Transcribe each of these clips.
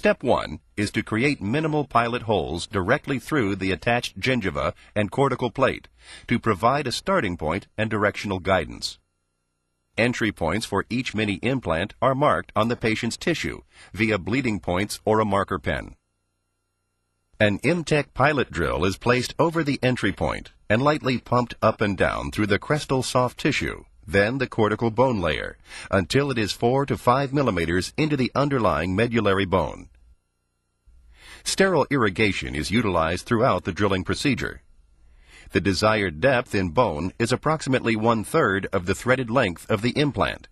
Step 1 is to create minimal pilot holes directly through the attached gingiva and cortical plate to provide a starting point and directional guidance. Entry points for each mini implant are marked on the patient's tissue via bleeding points or a marker pen. An Imtech pilot drill is placed over the entry point and lightly pumped up and down through the crestal soft tissue, then the cortical bone layer, until it is 4 to 5 millimeters into the underlying medullary bone. Sterile irrigation is utilized throughout the drilling procedure. The desired depth in bone is approximately 1/3 of the threaded length of the implant.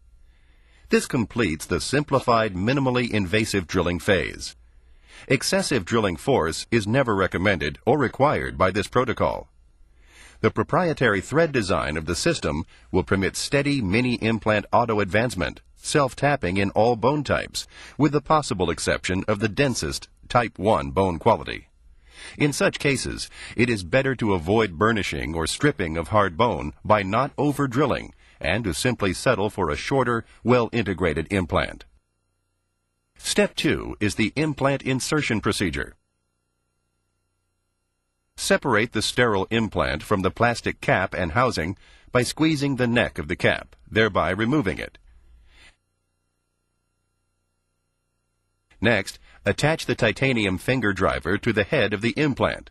This completes the simplified, minimally invasive drilling phase. Excessive drilling force is never recommended or required by this protocol. The proprietary thread design of the system will permit steady mini-implant auto-advancement, self-tapping in all bone types, with the possible exception of the densest type 1 bone quality. In such cases, it is better to avoid burnishing or stripping of hard bone by not over-drilling and to simply settle for a shorter, well-integrated implant. Step 2 is the implant insertion procedure. Separate the sterile implant from the plastic cap and housing by squeezing the neck of the cap, thereby removing it. Next, attach the titanium finger driver to the head of the implant.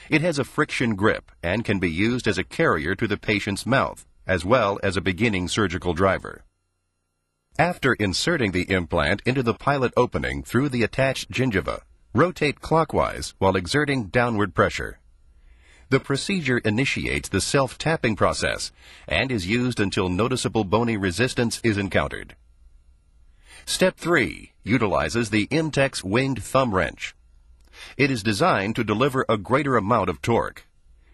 It has a friction grip and can be used as a carrier to the patient's mouth, as well as a beginning surgical driver. After inserting the implant into the pilot opening through the attached gingiva, rotate clockwise while exerting downward pressure. The procedure initiates the self-tapping process and is used until noticeable bony resistance is encountered. Step 3 utilizes the Imtech's winged thumb wrench. It is designed to deliver a greater amount of torque.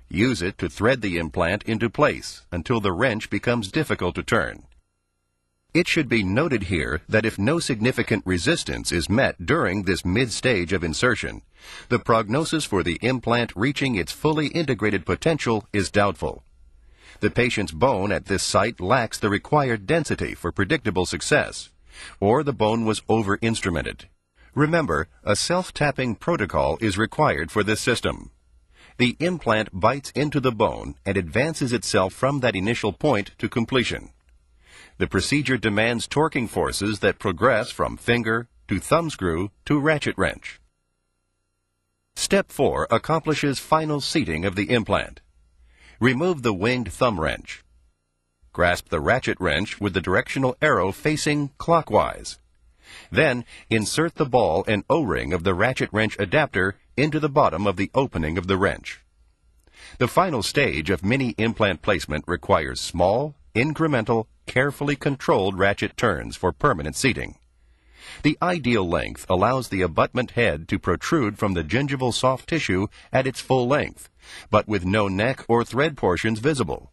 Use it to thread the implant into place until the wrench becomes difficult to turn. It should be noted here that if no significant resistance is met during this mid-stage of insertion, the prognosis for the implant reaching its fully integrated potential is doubtful. The patient's bone at this site lacks the required density for predictable success, or the bone was over-instrumented. Remember, a self-tapping protocol is required for this system. The implant bites into the bone and advances itself from that initial point to completion. The procedure demands torquing forces that progress from finger to thumb screw to ratchet wrench. Step 4 accomplishes final seating of the implant. Remove the winged thumb wrench. Grasp the ratchet wrench with the directional arrow facing clockwise. Then insert the ball and O-ring of the ratchet wrench adapter into the bottom of the opening of the wrench. The final stage of mini implant placement requires small, incremental, carefully controlled ratchet turns for permanent seating. The ideal length allows the abutment head to protrude from the gingival soft tissue at its full length, but with no neck or thread portions visible.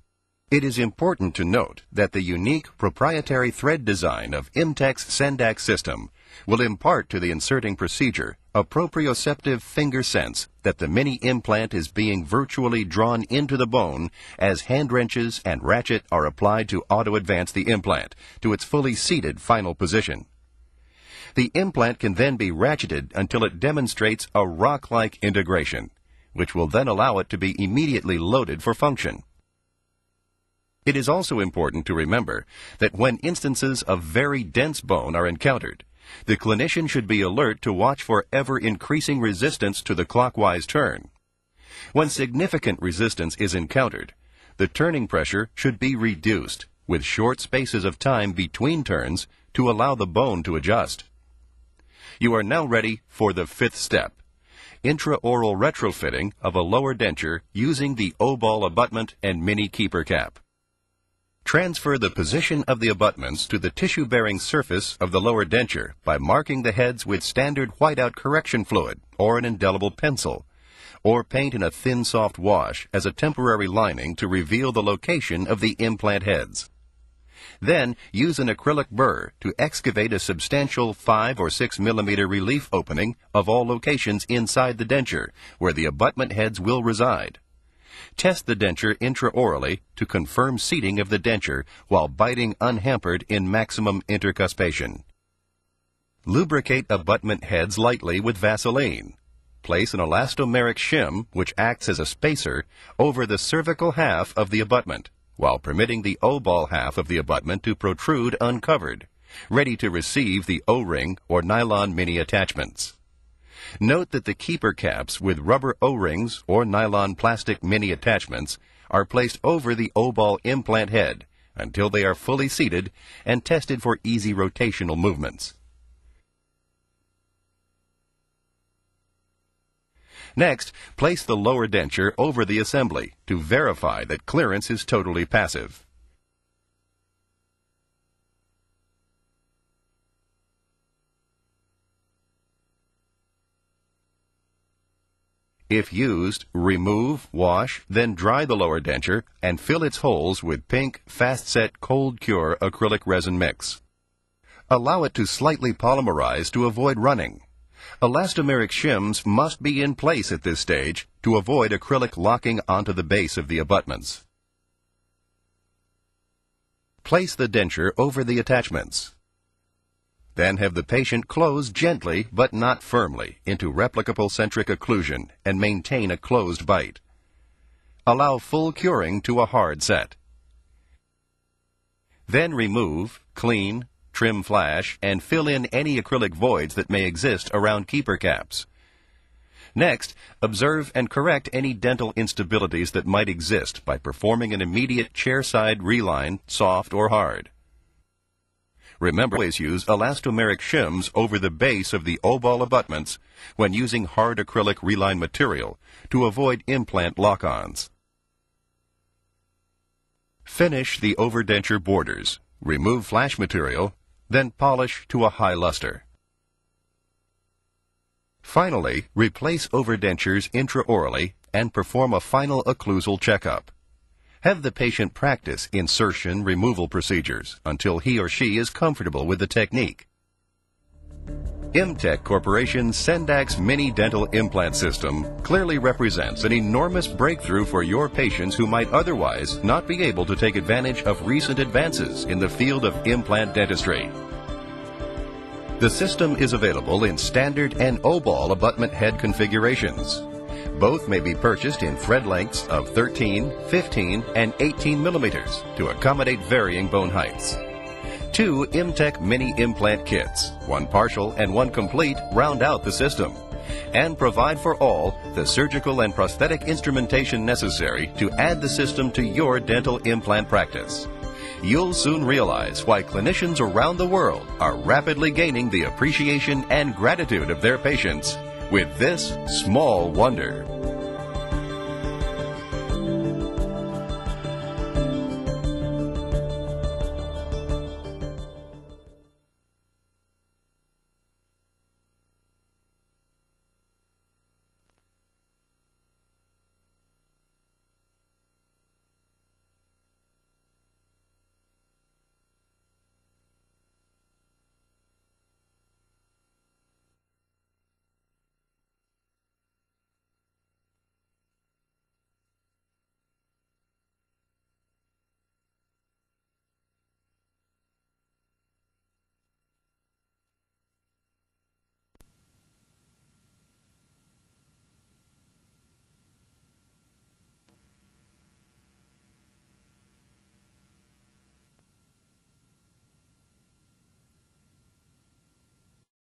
It is important to note that the unique proprietary thread design of Imtech's Sendax system will impart to the inserting procedure a proprioceptive finger sense that the mini implant is being virtually drawn into the bone as hand wrenches and ratchet are applied to auto-advance the implant to its fully seated final position. The implant can then be ratcheted until it demonstrates a rock-like integration, which will then allow it to be immediately loaded for function. It is also important to remember that when instances of very dense bone are encountered, the clinician should be alert to watch for ever-increasing resistance to the clockwise turn. When significant resistance is encountered, the turning pressure should be reduced, with short spaces of time between turns to allow the bone to adjust. You are now ready for the 5th step, intraoral retrofitting of a lower denture using the O-ball abutment and mini keeper cap. Transfer the position of the abutments to the tissue-bearing surface of the lower denture by marking the heads with standard whiteout correction fluid or an indelible pencil, or paint in a thin soft wash as a temporary lining to reveal the location of the implant heads. Then use an acrylic burr to excavate a substantial 5 or 6 millimeter relief opening of all locations inside the denture where the abutment heads will reside. Test the denture intraorally to confirm seating of the denture while biting unhampered in maximum intercuspation. Lubricate abutment heads lightly with Vaseline. Place an elastomeric shim, which acts as a spacer, over the cervical half of the abutment, while permitting the O-ball half of the abutment to protrude uncovered, ready to receive the O-ring or nylon mini attachments. Note that the keeper caps with rubber O-rings or nylon plastic mini attachments are placed over the O-ball implant head until they are fully seated and tested for easy rotational movements. Next, place the lower denture over the assembly to verify that clearance is totally passive. If used, remove, wash, then dry the lower denture and fill its holes with pink, fast-set, cold-cure acrylic resin mix. Allow it to slightly polymerize to avoid running. Elastomeric shims must be in place at this stage to avoid acrylic locking onto the base of the abutments. Place the denture over the attachments. Then have the patient close gently but not firmly into replicable centric occlusion and maintain a closed bite. Allow full curing to a hard set. Then remove, clean, trim flash, and fill in any acrylic voids that may exist around keeper caps. Next, observe and correct any dental instabilities that might exist by performing an immediate chairside reline, soft or hard. Remember, always use elastomeric shims over the base of the O-ball abutments when using hard acrylic reline material to avoid implant lock-ons. Finish the overdenture borders. Remove flash material, then polish to a high luster. Finally, replace overdentures intraorally and perform a final occlusal checkup. Have the patient practice insertion removal procedures until he or she is comfortable with the technique. Imtech Corporation's Sendax Mini Dental Implant System clearly represents an enormous breakthrough for your patients who might otherwise not be able to take advantage of recent advances in the field of implant dentistry. The system is available in standard and O-ball abutment head configurations. Both may be purchased in thread lengths of 13, 15, and 18 millimeters to accommodate varying bone heights. 2 Imtech Mini Implant Kits, one partial and one complete, round out the system and provide for all the surgical and prosthetic instrumentation necessary to add the system to your dental implant practice. You'll soon realize why clinicians around the world are rapidly gaining the appreciation and gratitude of their patients with this small wonder.